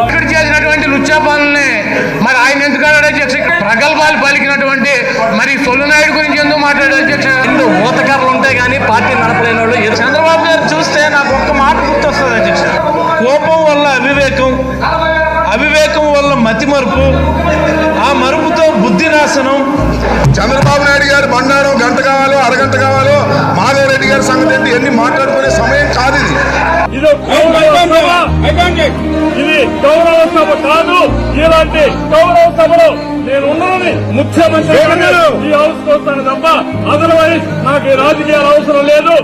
ఇక్కడ చేసినటువంటి లుచ్చాపాలని మరి ఆయన ఎందుకు అధ్యక్ష? ప్రగల్భాలు పలికినటువంటి మరి సొల్లునాయుడు గురించి ఎందుకు మాట్లాడే అధ్యక్ష? ఊతకర్రలు ఉంటాయి కానీ పార్టీ నడపలేని వాళ్ళు. చంద్రబాబు గారు చూస్తే నాకు ఒక్క మాట గుర్తొస్తుంది అధ్యక్ష. కోపం వల్ల అవివేకం, అవివేకం వల్ల మతిమరుపు, ఆ మరుపుతో బుద్ధి నాశనం. చంద్రబాబు నాయుడు గారు బండారం గంట కావాలో అరగంట కావాలో మాధవరెడ్డి గారి సంగతి ఏంటి ఎన్ని మాట్లాడుకునే సమయం కాదు ఇది. ఇది గౌరవ సభ కాదు. ఇలాంటి గౌరవ సభలో నేను ఉన్నానని ముఖ్యమంత్రి ఈ హౌస్ వస్తాను తప్ప అదర్వైజ్ నాకు రాజకీయాలు అవసరం లేదు.